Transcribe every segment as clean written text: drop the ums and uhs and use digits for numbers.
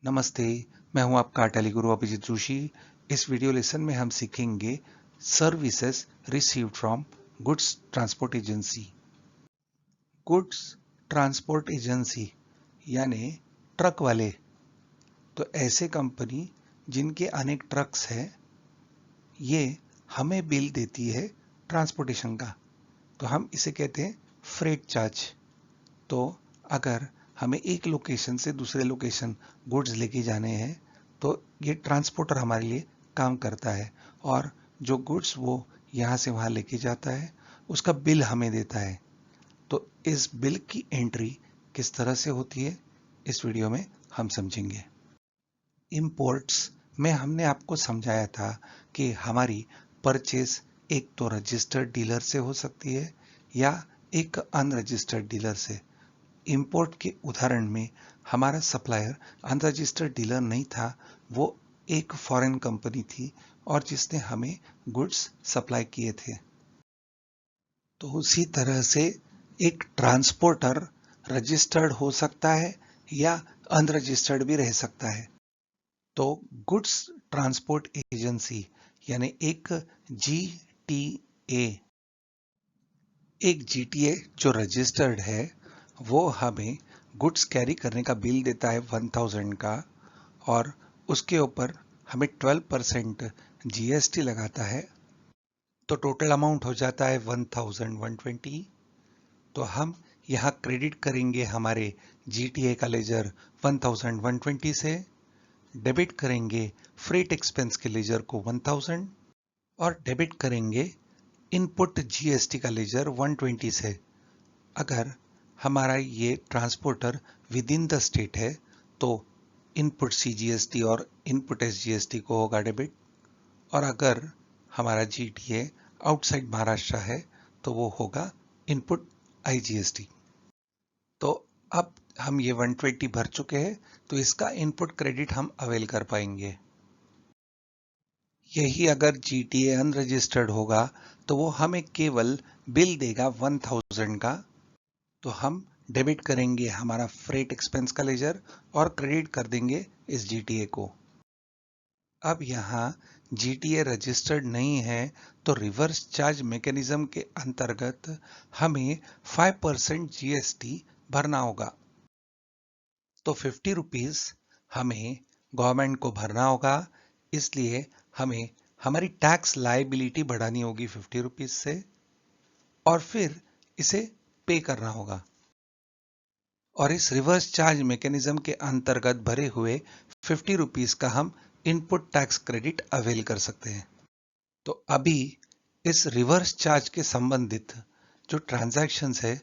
नमस्ते, मैं हूं आपका टेलीगुरु अभिजीत जोशी। इस वीडियो लेसन में हम सीखेंगे services received from goods transport agency. Goods transport agency यानी ट्रक वाले, तो ऐसे कंपनी जिनके अनेक ट्रक्स हैं, ये हमें बिल देती है ट्रांसपोर्टेशन का, तो हम इसे कहते हैं फ्रेट चार्ज। तो अगर हमें एक लोकेशन से दूसरे लोकेशन गुड्स लेके जाने हैं तो ये ट्रांसपोर्टर हमारे लिए काम करता है, और जो गुड्स वो यहाँ से वहाँ लेके जाता है उसका बिल हमें देता है। तो इस बिल की एंट्री किस तरह से होती है इस वीडियो में हम समझेंगे। इंपोर्ट्स में हमने आपको समझाया था कि हमारी परचेज एक तो रजिस्टर्ड डीलर से हो सकती है या एक अनरजिस्टर्ड डीलर से। इंपोर्ट के उदाहरण में हमारा सप्लायर अनरजिस्टर्ड डीलर नहीं था, वो एक फॉरेन कंपनी थी और जिसने हमें गुड्स सप्लाई किए थे। तो उसी तरह से एक ट्रांसपोर्टर रजिस्टर्ड हो सकता है या अनरजिस्टर्ड भी रह सकता है। तो गुड्स ट्रांसपोर्ट एजेंसी यानी एक जीटीए जो रजिस्टर्ड है, वो हमें गुड्स कैरी करने का बिल देता है 1000 का, और उसके ऊपर हमें 12% जीएसटी लगाता है, तो टोटल अमाउंट हो जाता है 1120। तो हम यहाँ क्रेडिट करेंगे हमारे जीटीए का लेजर 1120 से, डेबिट करेंगे फ्रेट एक्सपेंस के लेजर को 1000 और डेबिट करेंगे इनपुट जीएसटी का लेजर 120 से। अगर हमारा ये transporter with in the state है तो इनपुट सीजीएसटी और इनपुट एसजीएसटी को होगा डेबिट, और अगर हमारा जीटीए आउटसाइड महाराष्ट्र है तो वो होगा इनपुट आईजीएसटी। तो अब हम ये 120 भर चुके हैं, तो इसका इनपुट क्रेडिट हम अवेल कर पाएंगे। यही अगर जीटीए अनरजिस्टर्ड होगा तो वो हमें केवल बिल देगा 1000 का, तो हम डेबिट करेंगे हमारा फ्रेट एक्सपेंस का लेजर और क्रेडिट कर देंगे इस जीटीए को। अब यहाँ जीटीए रजिस्टर्ड नहीं है तो रिवर्स चार्ज मैकेनिज्म के अंतर्गत हमें 5% जीएसटी भरना होगा। तो 50 रुपीज हमें गवर्नमेंट को भरना होगा, इसलिए हमें हमारी टैक्स लायबिलिटी बढ़ानी होगी 50 रुपीज से, और फिर इसे पे करना होगा। और इस रिवर्स चार्ज मैकेनिज्म के अंतर्गत भरे हुए 50 रुपीज का हम इनपुट टैक्स क्रेडिट अवेल कर सकते हैं। तो अभी इस रिवर्स चार्ज के संबंधित जो ट्रांजैक्शंस है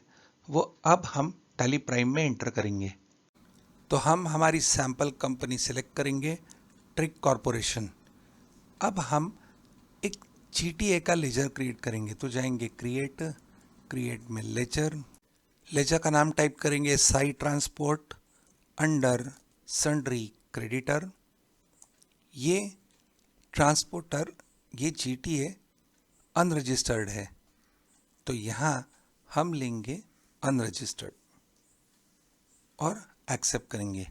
वो अब हम टैली प्राइम में एंटर करेंगे। तो हम हमारी सैंपल कंपनी सेलेक्ट करेंगे, ट्रिक कॉरपोरेशन। अब हम एक जीटीए का लेजर क्रिएट करेंगे, तो जाएंगे क्रिएट में लेजर का नाम टाइप करेंगे Sai transport under sundry creditor. ये ट्रांसपोर्टर ये जीटीए अनरजिस्टर्ड है, तो यहाँ हम लेंगे अनरजिस्टर्ड और एक्सेप्ट करेंगे।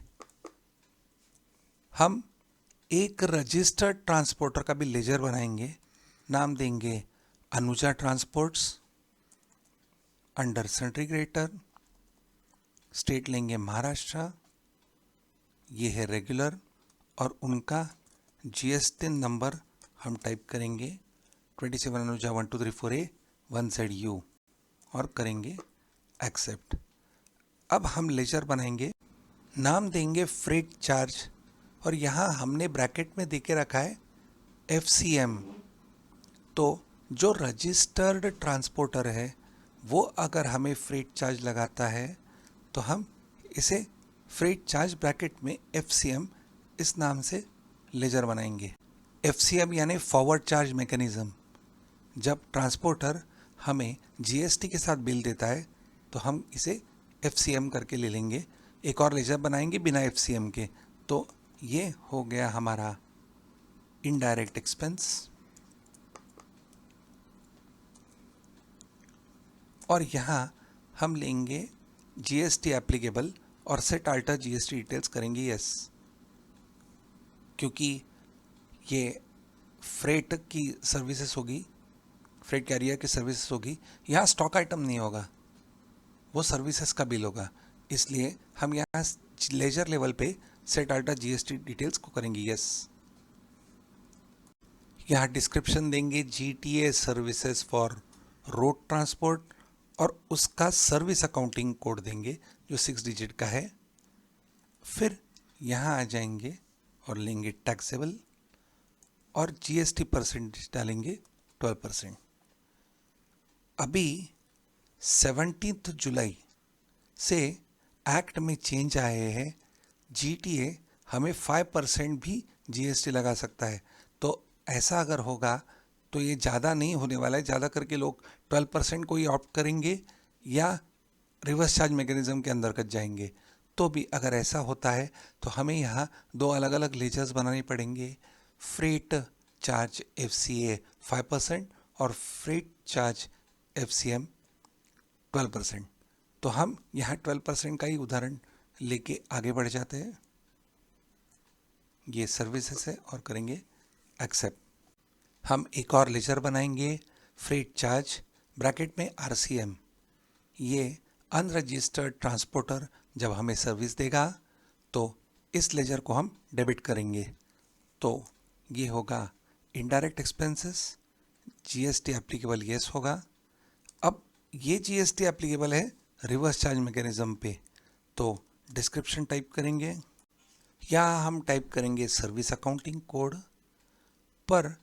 हम एक रजिस्टर्ड ट्रांसपोर्टर का भी लेजर बनाएंगे, नाम देंगे Anuja transports under sundry creditor, state लेंगे महाराष्ट्र, ये है रेगुलर, और उनका जीएसटी नंबर हम टाइप करेंगे 27 अनुजा 1234A 1ZU और करेंगे एक्सेप्ट। अब हम लेजर बनाएंगे, नाम देंगे फ्रेट चार्ज, और यहाँ हमने ब्रैकेट में देके रखा है FCM। तो जो रजिस्टर्ड ट्रांसपोर्टर है वो अगर हमें फ्रेट चार्ज लगाता है तो हम इसे फ्रेट चार्ज ब्रैकेट में FCM इस नाम से लेजर बनाएंगे। FCM यानी फॉरवर्ड चार्ज मैकेनिज्म। जब ट्रांसपोर्टर हमें जीएसटी के साथ बिल देता है तो हम इसे FCM करके ले लेंगे। एक और लेजर बनाएंगे बिना FCM के, तो ये हो गया हमारा इनडायरेक्ट एक्सपेंस। और यहाँ हम लेंगे जीएसटी एप्लीकेबल और सेट अल्टर जीएसटी डिटेल्स करेंगे यस। क्योंकि ये फ्रेट की सर्विसेज होगी, फ्रेट कैरियर की सर्विसेज होगी, यहाँ स्टॉक आइटम नहीं होगा, वो सर्विसेज का बिल होगा। इसलिए हम यहाँ लेजर लेवल पे सेट अल्टा जीएसटी डिटेल्स को करेंगे यस। यहाँ डिस्क्रिप्शन देंगे GTA services for road transport और उसका सर्विस अकाउंटिंग कोड देंगे जो 6 डिजिट का है। फिर यहाँ आ जाएंगे और लेंगे टैक्सेबल और जीएसटी परसेंटेज डालेंगे 12%। अभी 17 जुलाई से एक्ट में चेंज आए हैं, जीटीए हमें 5% भी जीएसटी लगा सकता है। तो ऐसा अगर होगा तो ये ज़्यादा नहीं होने वाला है, ज़्यादा करके लोग 12% को ही ऑप्ट करेंगे या रिवर्स चार्ज मैकेनिज्म के अंतर्गत जाएंगे। तो भी अगर ऐसा होता है तो हमें यहाँ दो अलग अलग लेजर्स बनाने पड़ेंगे, फ्रेट चार्ज एफसीए 5% और फ्रेट चार्ज एफसीएम 12%। तो हम यहाँ 12% का ही उदाहरण लेके आगे बढ़ जाते हैं। ये सर्विसेज है और करेंगे एक्सेप्ट। हम एक और लेजर बनाएंगे, फ्रेट चार्ज ब्रैकेट में आरसीएम। ये अनरजिस्टर्ड ट्रांसपोर्टर जब हमें सर्विस देगा तो इस लेजर को हम डेबिट करेंगे। तो ये होगा indirect expenses, GST applicable yes होगा। अब ये जीएसटी एप्लीकेबल है रिवर्स चार्ज मैकेनिज्म पे, तो डिस्क्रिप्शन टाइप करेंगे या हम टाइप करेंगे सर्विस अकाउंटिंग कोड। पर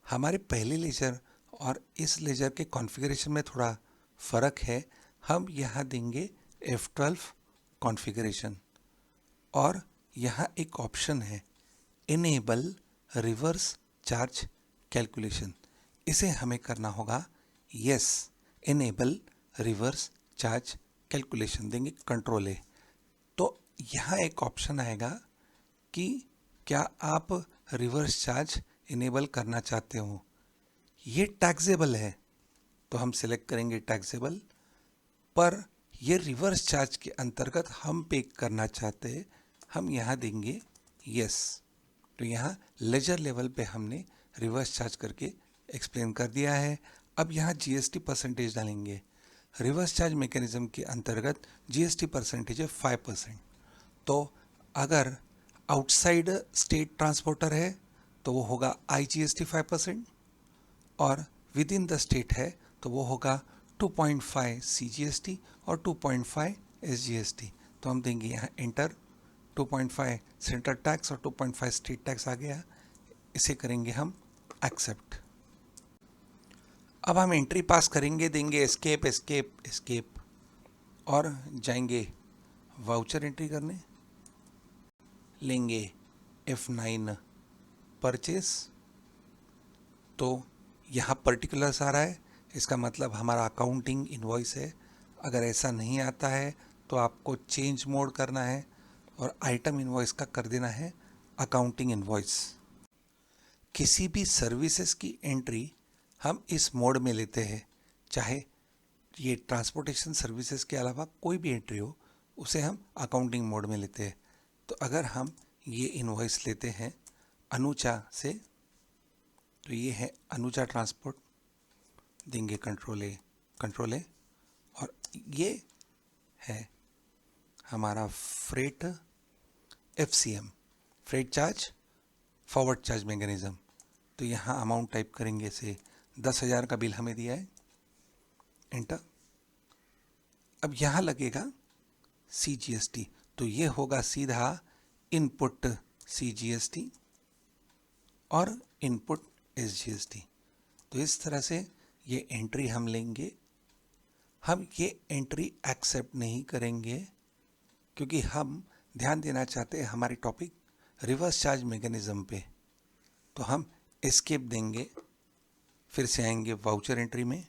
हमारे पहले लेजर और इस लेजर के कॉन्फ़िगरेशन में थोड़ा फ़र्क है। हम यहाँ देंगे F12 कॉन्फ़िगरेशन और यहाँ एक ऑप्शन है इनेबल रिवर्स चार्ज कैलकुलेशन। इसे हमें करना होगा yes, enable reverse charge calculation देंगे कंट्रोल ए। तो यहाँ एक ऑप्शन आएगा कि क्या आप रिवर्स चार्ज इनेबल करना चाहते हो। ये टैक्सेबल है तो हम सिलेक्ट करेंगे टैक्सेबल, पर ये रिवर्स चार्ज के अंतर्गत हम पे करना चाहते हैं, हम यहाँ देंगे यस। तो यहाँ लेजर लेवल पे हमने रिवर्स चार्ज करके एक्सप्लेन कर दिया है। अब यहाँ जीएसटी परसेंटेज डालेंगे। रिवर्स चार्ज मैकेनिज्म के अंतर्गत जीएसटी परसेंटेज है 5%। तो अगर आउटसाइड स्टेट ट्रांसपोर्टर है तो वो होगा आईजीएसटी 5% और विद इन द स्टेट है तो वो होगा 2.5 सीजीएसटी और 2.5 एसजीएसटी। तो हम देंगे यहाँ एंटर। 2.5 सेंट्रल टैक्स और 2.5 स्टेट टैक्स आ गया, इसे करेंगे हम एक्सेप्ट। अब हम एंट्री पास करेंगे, देंगे एस्केप एस्केप एस्केप और जाएंगे वाउचर एंट्री करने, लेंगे F9 परचेस। तो यहाँ पर्टिकुलर्स आ रहा है, इसका मतलब हमारा अकाउंटिंग इनवॉइस है। अगर ऐसा नहीं आता है तो आपको चेंज मोड करना है और आइटम इनवॉइस का कर देना है अकाउंटिंग इनवॉइस। किसी भी सर्विसेज की एंट्री हम इस मोड में लेते हैं, चाहे ये ट्रांसपोर्टेशन सर्विसेज के अलावा कोई भी एंट्री हो उसे हम अकाउंटिंग मोड में लेते हैं। तो अगर हम ये इनवॉइस लेते हैं अनुजा से, तो ये है अनुजा ट्रांसपोर्ट, देंगे कंट्रोल ए और ये है हमारा freight FCM, freight charge forward charge mechanism. तो यहाँ अमाउंट टाइप करेंगे से 10,000 का बिल हमें दिया है, एंटर। अब यहाँ लगेगा सीजीएसटी, तो ये होगा सीधा इनपुट सीजीएसटी और इनपुट एसजीएसटी। तो इस तरह से ये एंट्री हम लेंगे। हम ये एंट्री एक्सेप्ट नहीं करेंगे क्योंकि हम ध्यान देना चाहते हैं हमारे टॉपिक रिवर्स चार्ज मैकेनिज्म पे। तो हम एस्केप देंगे, फिर से आएंगे वाउचर एंट्री में।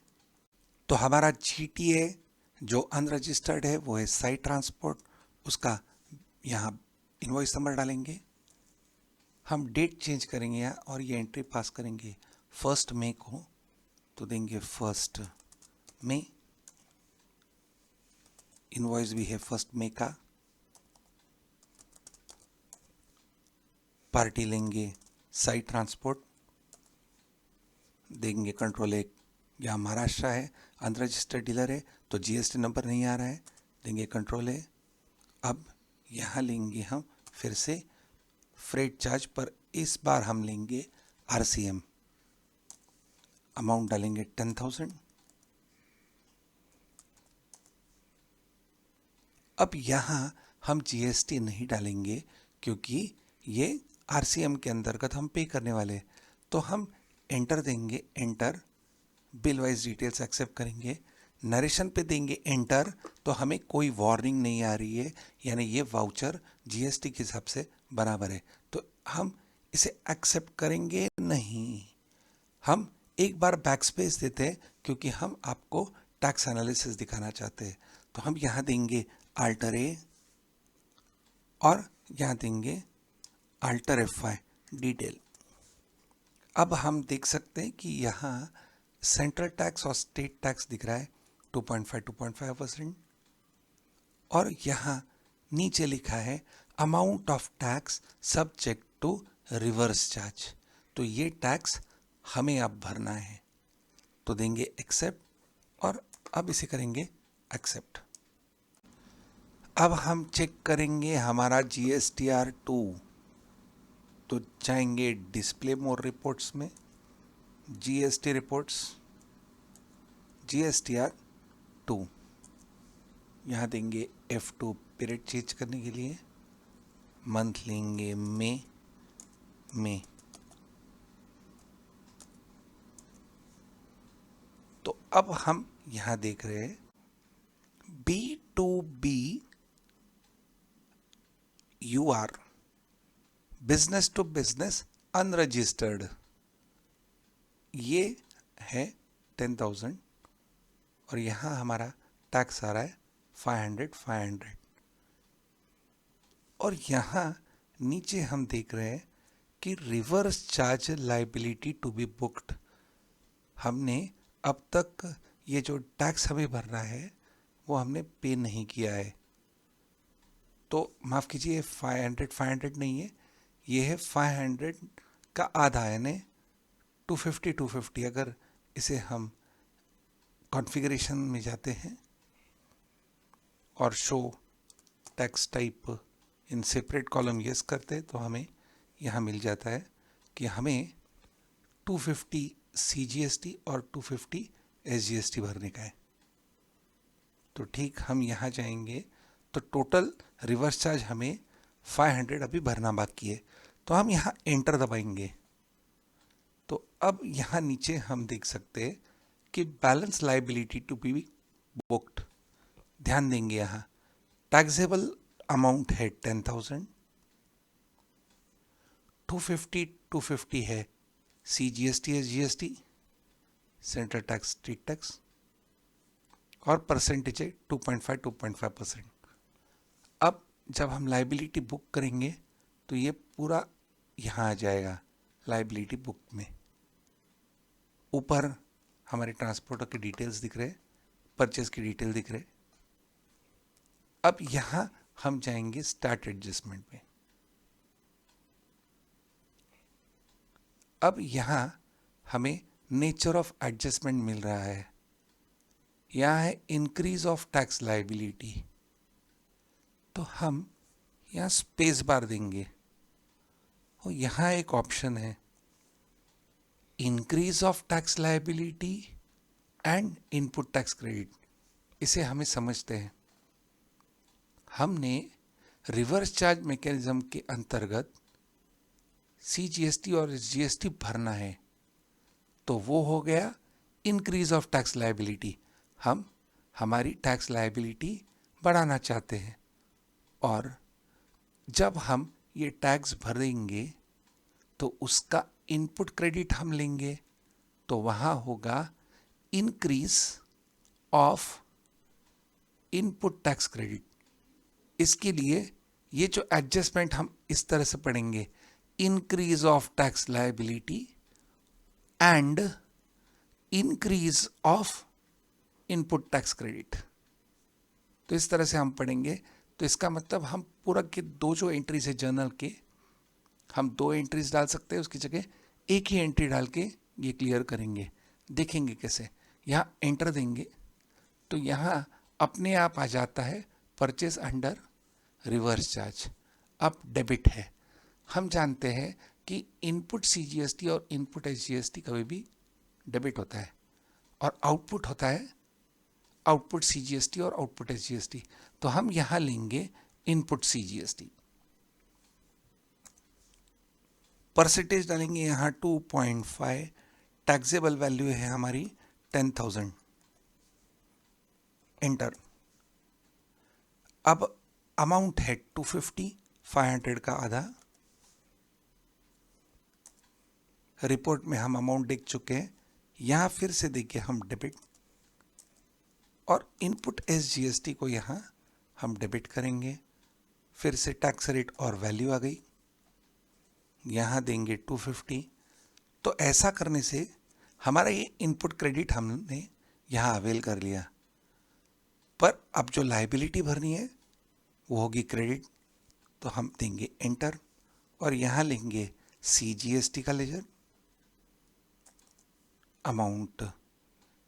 तो हमारा जीटीए जो अनरजिस्टर्ड है वो है साइट ट्रांसपोर्ट, उसका यहाँ इनवॉइस नंबर डालेंगे। हम डेट चेंज करेंगे यहाँ और ये एंट्री पास करेंगे 1 मई को, तो देंगे 1 मई। इनवॉइस भी है 1 मई का, पार्टी लेंगे साइट ट्रांसपोर्ट, देंगे कंट्रोल एक, यहाँ महाराष्ट्र है, अनरजिस्टर्ड डीलर है तो जीएसटी नंबर नहीं आ रहा है, देंगे कंट्रोल है। अब यहाँ लेंगे हम फिर से फ्रेट चार्ज, पर इस बार हम लेंगे आरसीएम, अमाउंट डालेंगे 10,000। अब यहाँ हम जीएसटी नहीं डालेंगे क्योंकि ये आरसीएम के अंतर्गत हम पे करने वाले हैं, तो हम एंटर देंगे, enter, bill wise details accept करेंगे, नरेशन पे देंगे एंटर, तो हमें कोई वार्निंग नहीं आ रही है, यानी ये वाउचर जीएसटी के हिसाब से बराबर है, तो हम इसे एक्सेप्ट करेंगे नहीं। हम एक बार बैक स्पेस देते हैं क्योंकि हम आपको टैक्स एनालिसिस दिखाना चाहते हैं, तो हम यहाँ देंगे अल्टर ए और यहाँ देंगे अल्टर एफ डिटेल। अब हम देख सकते हैं कि यहाँ सेंट्रल टैक्स और स्टेट टैक्स दिख रहा है 2.5% और यहाँ नीचे लिखा है amount of tax subject to reverse charge, तो ये टैक्स हमें अब भरना है, तो देंगे एक्सेप्ट और अब इसे करेंगे एक्सेप्ट। अब हम चेक करेंगे हमारा GSTR2, तो जाएंगे डिस्प्ले मोर रिपोर्ट्स में, GST रिपोर्ट्स, GSTR2, यहाँ देंगे F2 पीरियड चेंज करने के लिए, मंथ लेंगे मई। तो अब हम यहाँ देख रहे हैं B2B UR, business to business unregistered, ये है 10,000 और यहाँ हमारा टैक्स आ रहा है 500। और यहाँ नीचे हम देख रहे हैं कि reverse charge liability to be booked, हमने अब तक ये जो टैक्स हमें भरना है वो हमने पे नहीं किया है, तो माफ़ कीजिए 500 नहीं है, ये है 500 का आधा, यानी 250। अगर इसे हम कॉन्फ़िगरेशन में जाते हैं और show tax type in separate column yes करते हैं, तो हमें यहाँ मिल जाता है कि हमें 250 CGST और 250 SGST भरने का है। तो ठीक हम यहाँ जाएंगे तो टोटल रिवर्स चार्ज हमें 500 अभी भरना बाकी है, तो हम यहाँ एंटर दबाएंगे। तो अब यहाँ नीचे हम देख सकते हैं कि balance liability to be booked, ध्यान देंगे यहाँ टैक्सेबल अमाउंट है 10,000, 250 है CGST SGST, central tax state tax, और परसेंटेज है 2.5%। अब जब हम लाइबिलिटी बुक करेंगे तो ये पूरा यहाँ आ जाएगा लाइबिलिटी बुक में, ऊपर हमारे ट्रांसपोर्टर के डिटेल्स दिख रहे, परचेज की डिटेल दिख रहे। अब यहाँ हम जाएंगे स्टार्ट एडजस्टमेंट में। अब यहाँ हमें नेचर ऑफ एडजस्टमेंट मिल रहा है, यहाँ है इंक्रीज ऑफ टैक्स लाइबिलिटी, तो हम यहाँ स्पेस बार देंगे और यहाँ एक ऑप्शन है increase of tax liability and input tax credit. इसे हमें समझते हैं, हमने रिवर्स चार्ज मैकेनिज्म के अंतर्गत CGST और SGST भरना है, तो वो हो गया इंक्रीज ऑफ टैक्स लाइबिलिटी। हम हमारी टैक्स लाइबिलिटी बढ़ाना चाहते हैं, और जब हम ये टैक्स भरेंगे तो उसका इनपुट क्रेडिट हम लेंगे, तो वहाँ होगा increase of input tax credit. इसके लिए ये जो एडजस्टमेंट हम इस तरह से पढ़ेंगे, increase of tax liability and increase of input tax credit, तो इस तरह से हम पढ़ेंगे। तो इसका मतलब हम पूरा के दो जो एंट्रीज है जर्नल के, हम 2 एंट्रीज डाल सकते हैं, उसकी जगह एक ही एंट्री डाल के ये क्लियर करेंगे। देखेंगे कैसे, यहाँ एंटर देंगे तो यहाँ अपने आप आ जाता है परचेज अंडर रिवर्स चार्ज। अब डेबिट है। हम जानते हैं कि इनपुट सीजीएसटी और इनपुट एसजीएसटी कभी भी डेबिट होता है और आउटपुट होता है आउटपुट सीजीएसटी और आउटपुट एसजीएसटी। तो हम यहां लेंगे इनपुट सीजीएसटी, परसेंटेज डालेंगे यहां 2.5, टैक्सेबल वैल्यू है हमारी 10,000, एंटर। अब अमाउंट है 250, 500 का आधा। रिपोर्ट में हम अमाउंट देख चुके हैं, यहां फिर से देखिए हम डेबिट, और इनपुट एसजीएसटी को यहां हम डेबिट करेंगे। फिर से टैक्स रेट और वैल्यू आ गई, यहां देंगे 250। तो ऐसा करने से हमारा ये इनपुट क्रेडिट हमने यहां अवेल कर लिया। पर अब जो लायबिलिटी भरनी है वो होगी क्रेडिट, तो हम देंगे एंटर और यहां लेंगे सीजीएसटी का लेजर। अमाउंट,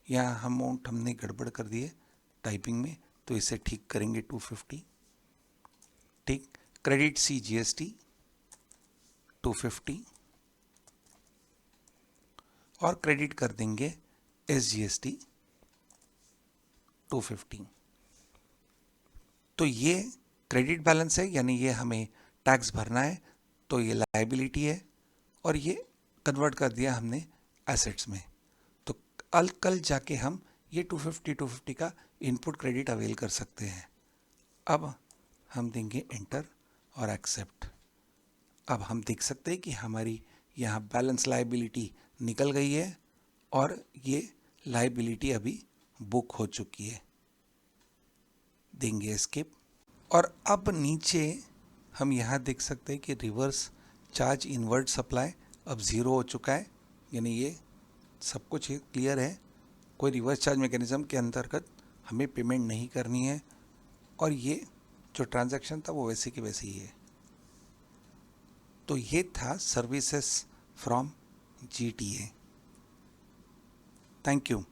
यहाँ अमाउंट हमने गड़बड़ कर दिए टाइपिंग में, तो इसे ठीक करेंगे 250। ठीक, क्रेडिट सीजीएसटी 250 और क्रेडिट कर देंगे एसजीएसटी 250। तो ये क्रेडिट बैलेंस है, यानी ये हमें टैक्स भरना है, तो ये लायबिलिटी है और ये कन्वर्ट कर दिया हमने एसेट्स में। तो कल जाके हम ये 250 का इनपुट क्रेडिट अवेल कर सकते हैं। अब हम देंगे एंटर और एक्सेप्ट। अब हम देख सकते हैं कि हमारी यहाँ बैलेंस लायबिलिटी निकल गई है और ये लायबिलिटी अभी बुक हो चुकी है। देंगे एस्केप और अब नीचे हम यहाँ देख सकते हैं कि रिवर्स चार्ज इनवर्ट सप्लाई अब 0 हो चुका है, यानी ये सब कुछ क्लियर है। कोई रिवर्स चार्ज मैकेनिज्म के अंतर्गत हमें पेमेंट नहीं करनी है और ये जो ट्रांजैक्शन था वो वैसे की वैसे ही है। तो ये था services from GTA. Thank you.